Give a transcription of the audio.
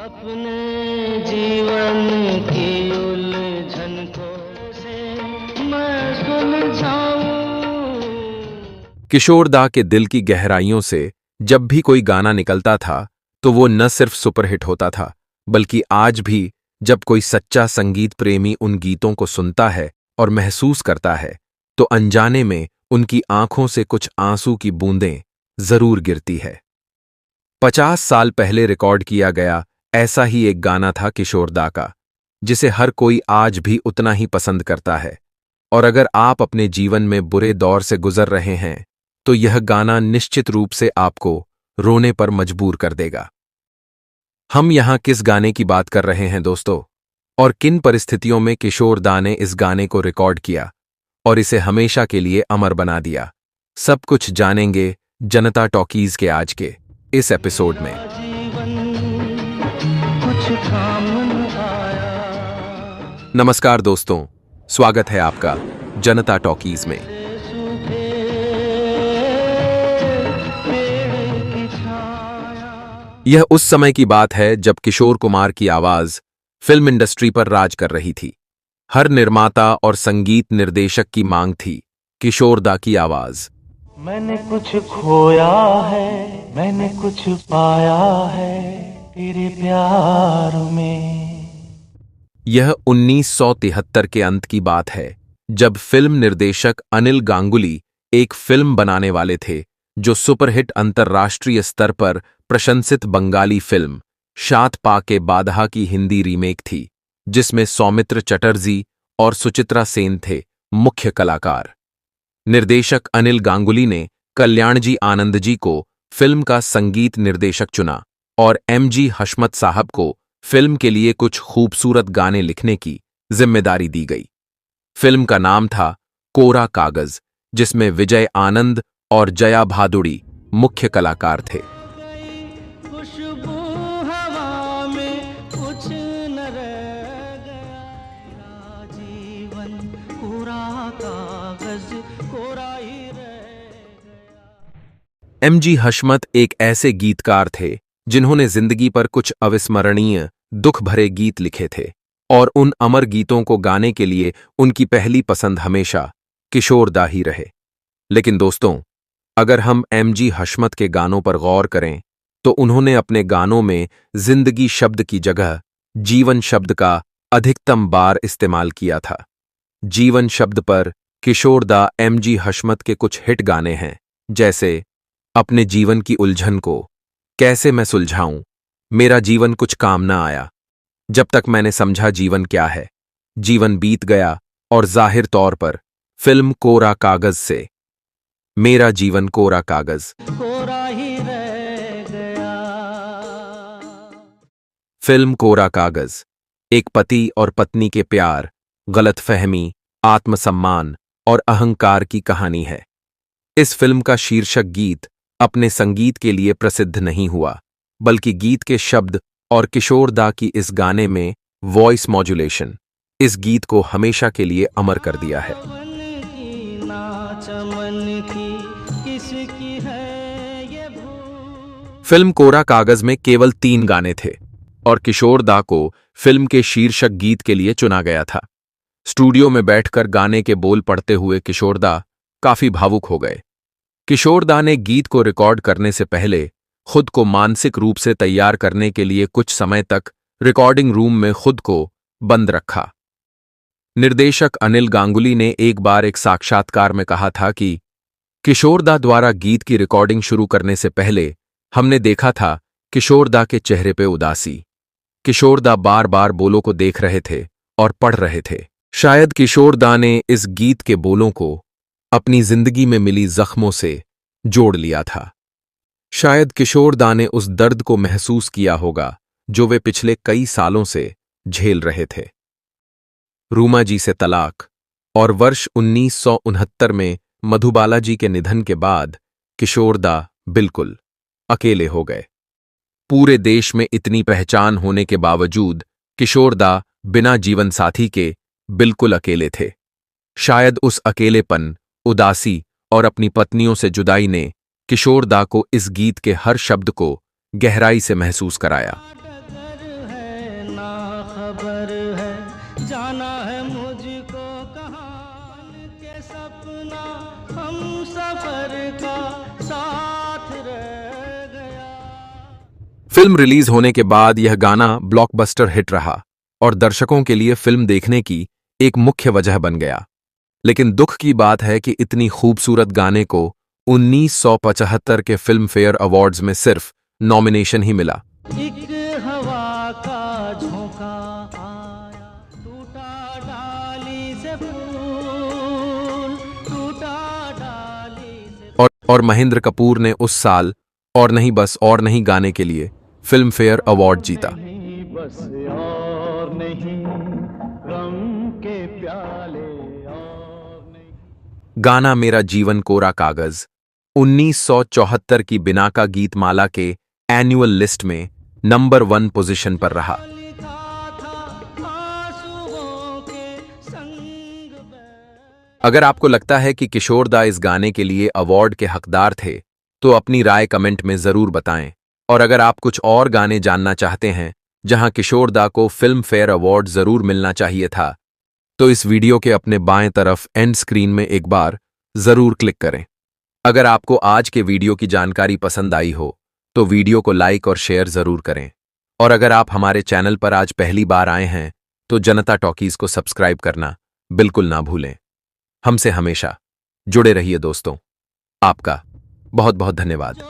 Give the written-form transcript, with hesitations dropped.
अपने जीवन की उलझन को से मैं सुलझाऊं। किशोर दा के दिल की गहराइयों से जब भी कोई गाना निकलता था तो वो न सिर्फ सुपरहिट होता था, बल्कि आज भी जब कोई सच्चा संगीत प्रेमी उन गीतों को सुनता है और महसूस करता है तो अनजाने में उनकी आंखों से कुछ आंसू की बूंदें जरूर गिरती है। 50 साल पहले रिकॉर्ड किया गया ऐसा ही एक गाना था किशोर दा का, जिसे हर कोई आज भी उतना ही पसंद करता है। और अगर आप अपने जीवन में बुरे दौर से गुजर रहे हैं तो यह गाना निश्चित रूप से आपको रोने पर मजबूर कर देगा। हम यहां किस गाने की बात कर रहे हैं दोस्तों, और किन परिस्थितियों में किशोर दा ने इस गाने को रिकॉर्ड किया और इसे हमेशा के लिए अमर बना दिया, सब कुछ जानेंगे जनता टॉकीज के आज के इस एपिसोड में। कुछ काम न आया। नमस्कार दोस्तों, स्वागत है आपका जनता टॉकीज में। सूखे पेड़ की छाया। यह उस समय की बात है जब किशोर कुमार की आवाज फिल्म इंडस्ट्री पर राज कर रही थी। हर निर्माता और संगीत निर्देशक की मांग थी किशोर दा की आवाज। मैंने कुछ खोया है, मैंने कुछ पाया है तेरे प्यार में। यह 1973 के अंत की बात है जब फिल्म निर्देशक अनिल गांगुली एक फिल्म बनाने वाले थे जो सुपरहिट अंतर्राष्ट्रीय स्तर पर प्रशंसित बंगाली फिल्म शात पा के बादहा की हिंदी रीमेक थी, जिसमें सौमित्र चटर्जी और सुचित्रा सेन थे मुख्य कलाकार। निर्देशक अनिल गांगुली ने कल्याणजी आनंद जी को फिल्म का संगीत निर्देशक चुना और एमजी हशमत साहब को फिल्म के लिए कुछ खूबसूरत गाने लिखने की जिम्मेदारी दी गई। फिल्म का नाम था कोरा कागज, जिसमें विजय आनंद और जया भादुड़ी मुख्य कलाकार थे। खुशबू हवा में कुछ न रह गया, जीवन कोरा कागज कोरा ही रह गया। एमजी हशमत एक ऐसे गीतकार थे जिन्होंने जिंदगी पर कुछ अविस्मरणीय दुख भरे गीत लिखे थे, और उन अमर गीतों को गाने के लिए उनकी पहली पसंद हमेशा किशोर दा ही रहे। लेकिन दोस्तों, अगर हम एमजी हशमत के गानों पर गौर करें तो उन्होंने अपने गानों में जिंदगी शब्द की जगह जीवन शब्द का अधिकतम बार इस्तेमाल किया था। जीवन शब्द पर किशोर दा एमजी हशमत के कुछ हिट गाने हैं, जैसे अपने जीवन की उलझन को कैसे मैं सुलझाऊं, मेरा जीवन कुछ काम ना आया, जब तक मैंने समझा जीवन क्या है, जीवन बीत गया, और जाहिर तौर पर फिल्म कोरा कागज से मेरा जीवन कोरा कागज। कोरा ही रह गया। फिल्म कोरा कागज एक पति और पत्नी के प्यार, गलतफहमी, आत्मसम्मान और अहंकार की कहानी है। इस फिल्म का शीर्षक गीत अपने संगीत के लिए प्रसिद्ध नहीं हुआ, बल्कि गीत के शब्द और किशोर दा की इस गाने में वॉइस मॉड्यूलेशन इस गीत को हमेशा के लिए अमर कर दिया है। मन की ना चमन की किसकी है ये भूल। फिल्म कोरा कागज में केवल 3 गाने थे और किशोर दा को फिल्म के शीर्षक गीत के लिए चुना गया था। स्टूडियो में बैठकर गाने के बोल पढ़ते हुए किशोर दा काफी भावुक हो गए। किशोर दा ने गीत को रिकॉर्ड करने से पहले खुद को मानसिक रूप से तैयार करने के लिए कुछ समय तक रिकॉर्डिंग रूम में खुद को बंद रखा। निर्देशक अनिल गांगुली ने एक बार एक साक्षात्कार में कहा था कि किशोर दा द्वारा गीत की रिकॉर्डिंग शुरू करने से पहले हमने देखा था किशोर दा के चेहरे पे उदासी। किशोर दा बार बार बोलों को देख रहे थे और पढ़ रहे थे। शायद किशोर दा ने इस गीत के बोलों को अपनी जिंदगी में मिली जख्मों से जोड़ लिया था। शायद किशोर दा ने उस दर्द को महसूस किया होगा जो वे पिछले कई सालों से झेल रहे थे। रूमा जी से तलाक और वर्ष 1969 में मधुबाला जी के निधन के बाद किशोर दा बिल्कुल अकेले हो गए। पूरे देश में इतनी पहचान होने के बावजूद किशोर दा बिना जीवन साथी के बिल्कुल अकेले थे। शायद उस अकेलेपन, उदासी और अपनी पत्नियों से जुदाई ने किशोर दा को इस गीत के हर शब्द को गहराई से महसूस कराया। खबर है, जाना है मुझको कहाँ के सपना हम सफर का साथ रह गया। फिल्म रिलीज होने के बाद यह गाना ब्लॉकबस्टर हिट रहा और दर्शकों के लिए फिल्म देखने की एक मुख्य वजह बन गया। लेकिन दुख की बात है कि इतनी खूबसूरत गाने को 1975 के फिल्म फेयर अवार्ड्स में सिर्फ नॉमिनेशन ही मिला। एक हवा का झोंका आया, टूटा डाली से फूल, टूटा डाली से और महेंद्र कपूर ने उस साल और नहीं बस और नहीं गाने के लिए फिल्म फेयर अवार्ड जीता। नहीं बस और नहीं, गम के प्याले और नहीं। गाना मेरा जीवन कोरा कागज 1974 की बिनाका गीत माला के एनुअल लिस्ट में नंबर 1 पोजीशन पर रहा। लिखा था आंसुओं के संग बह। अगर आपको लगता है कि किशोर दा इस गाने के लिए अवार्ड के हकदार थे तो अपनी राय कमेंट में जरूर बताएं। और अगर आप कुछ और गाने जानना चाहते हैं जहां किशोर दा को फिल्म फेयर अवार्ड जरूर मिलना चाहिए था, तो इस वीडियो के अपने बाएं तरफ एंड स्क्रीन में एक बार जरूर क्लिक करें। अगर आपको आज के वीडियो की जानकारी पसंद आई हो तो वीडियो को लाइक और शेयर जरूर करें। और अगर आप हमारे चैनल पर आज पहली बार आए हैं तो जनता टॉकीज को सब्सक्राइब करना बिल्कुल ना भूलें। हमसे हमेशा जुड़े रहिए दोस्तों। आपका बहुत बहुत धन्यवाद।